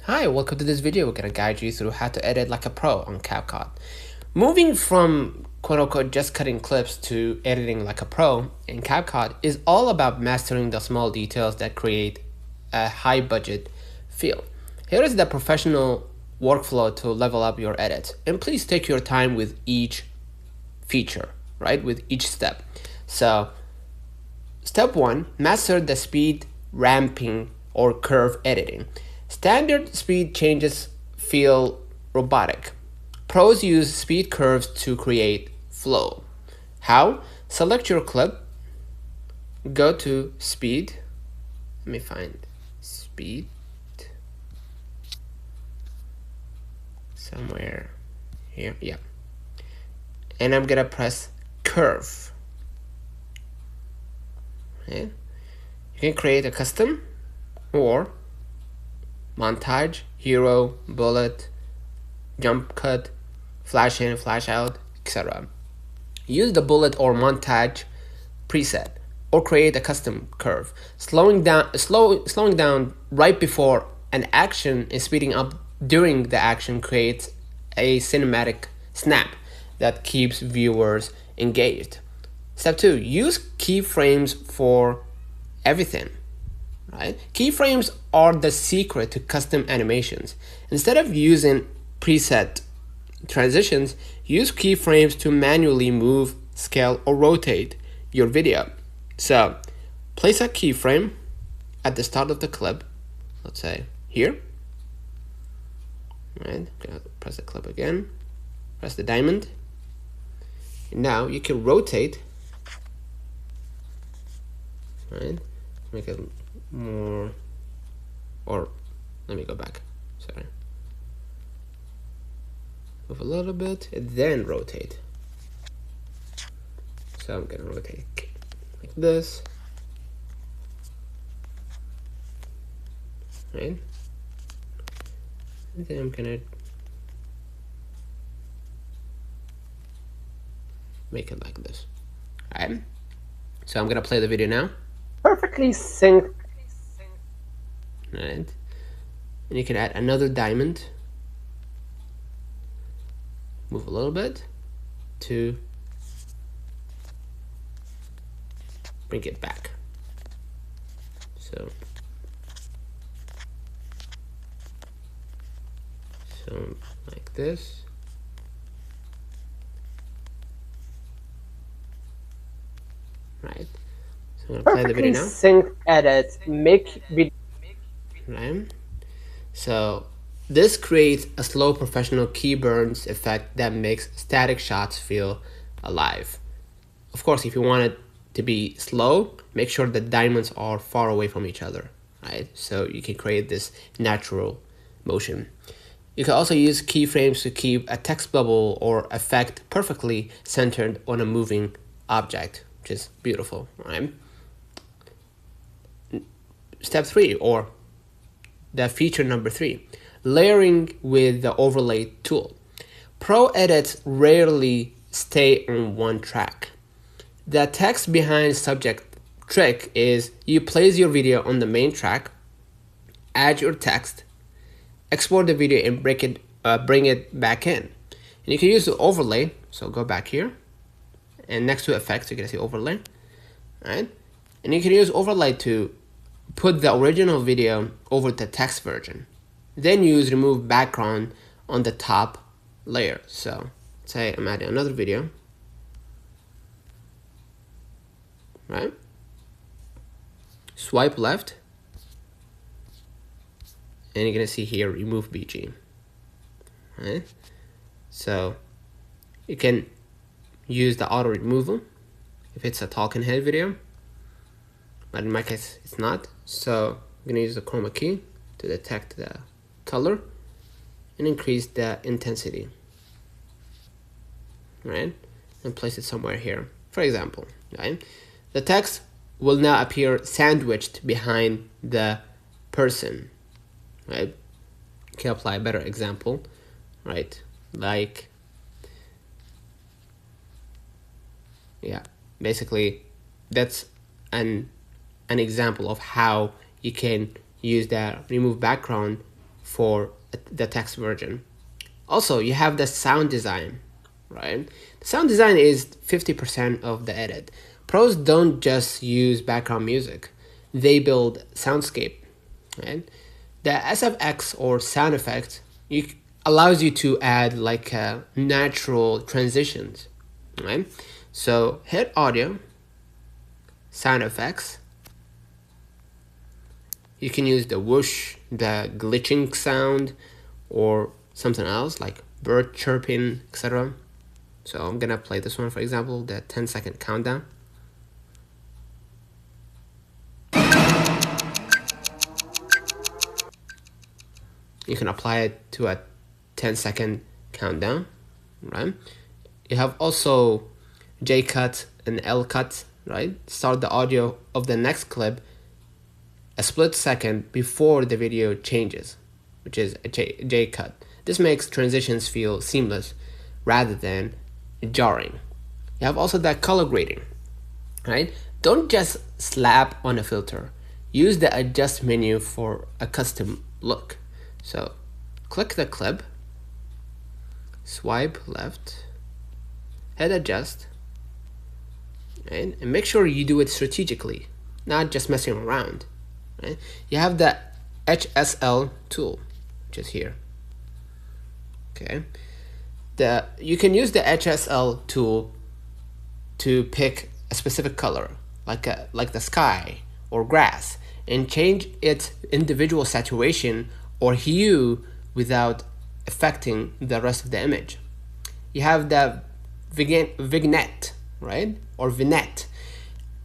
Hi, welcome to this video. We're going to guide you through how to edit like a pro on CapCut. Moving from quote-unquote just cutting clips to editing like a pro in CapCut is all about mastering the small details that create a high budget feel. Here is the professional workflow to level up your edits. And please take your time with each feature, right? With each step. So step 1, master the speed ramping or curve editing. Standard speed changes feel robotic. Pros use speed curves to create flow. How? Select your clip, go to speed. Let me find speed somewhere here. Yeah. And I'm gonna press curve. Okay. You can create a custom or montage, hero, bullet, jump cut, flash in, flash out, etc. Use the bullet or montage preset or create a custom curve. Slowing down right before an action and speeding up during the action creates a cinematic snap that keeps viewers engaged. Step 2, use keyframes for everything. Right? Keyframes are the secret to custom animations. Instead of using preset transitions, use keyframes to manually move, scale, or rotate your video. So, place a keyframe at the start of the clip, let's say here. Right? Press the clip again, press the diamond. Now you can rotate, right? Make it more, or let me go back, sorry. Move a little bit and then rotate. So I'm gonna rotate like this, right? And then I'm gonna make it like this, right? So I'm gonna play the video now. Perfectly synced. Right, and you can add another diamond, move a little bit to bring it back. So like this. Right, so I'm gonna play the video now. Sync edit, make video. Right, so this creates a slow professional key burns effect that makes static shots feel alive. Of course, if you want it to be slow, make sure the diamonds are far away from each other, right? So you can create this natural motion. You can also use keyframes to keep a text bubble or effect perfectly centered on a moving object, which is beautiful, right? Step 3, or the feature number 3, layering with the overlay tool. Pro edits rarely stay on one track. The text behind subject trick is you place your video on the main track, add your text, export the video and bring it back in. And you can use the overlay, so go back here, and next to effects you're gonna see overlay, right? And you can use overlay to put the original video over the text version. Then use remove background on the top layer. So say I'm adding another video, right? Swipe left, and you're gonna see here remove BG, right? So you can use the auto removal if it's a talking head video, but in my case it's not. So I'm gonna use the chroma key to detect the color and increase the intensity, right? And place it somewhere here, for example, right? The text will now appear sandwiched behind the person, right? You can apply a better example, right? Like, yeah, basically that's an example of how you can use that remove background for the text version. Also, you have the sound design, right? The sound design is 50% of the edit. Pros don't just use background music, they build soundscape, right? The SFX or sound effect allows you to add like natural transitions, right? So hit audio, sound effects. You can use the whoosh, the glitching sound, or something else like bird chirping, etc. So I'm gonna play this one, for example, the 10-second countdown. You can apply it to a 10-second countdown, right? You have also J-cut and L-cut, right? Start the audio of the next clip a split second before the video changes, which is a J-cut. This makes transitions feel seamless rather than jarring. You have also that color grading, right? Don't just slap on a filter. Use the adjust menu for a custom look. So click the clip, swipe left, hit adjust, right? And make sure you do it strategically, not just messing around. Right? You have the HSL tool, which is here. Okay, you can use the HSL tool to pick a specific color, like the sky or grass, and change its individual saturation or hue without affecting the rest of the image. You have the vignette, right, or vignette.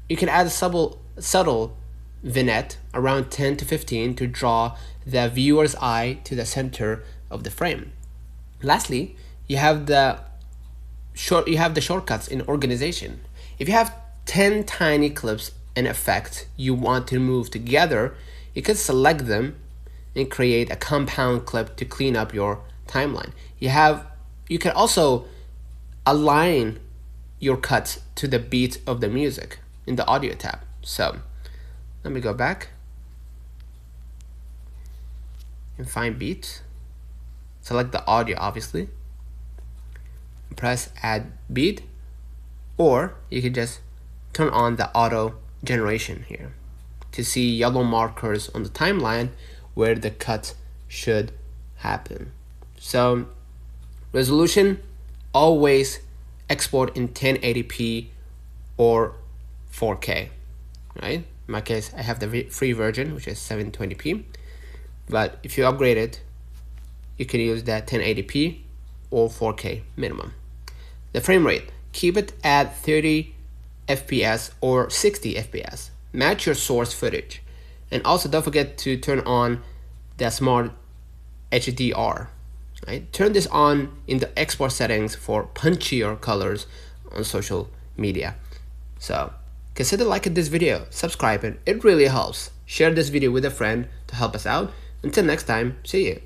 You can add a subtle vignette around 10 to 15 to draw the viewer's eye to the center of the frame. Lastly, you have the shortcuts in organization. If you have 10 tiny clips and effects you want to move together, you can select them and create a compound clip to clean up your timeline. You can also align your cuts to the beat of the music in the audio tab. So let me go back and find beat. Select the audio, obviously. Press add beat, or you can just turn on the auto generation here to see yellow markers on the timeline where the cut should happen. So resolution, always export in 1080p or 4K, right? In my case, I have the free version, which is 720p. But if you upgrade it, you can use that 1080p or 4K minimum. The frame rate, keep it at 30 FPS or 60 FPS. Match your source footage. And also don't forget to turn on the smart HDR. Right? Turn this on in the export settings for punchier colors on social media. So consider liking this video, subscribe it really helps. Share this video with a friend to help us out. Until next time, see you.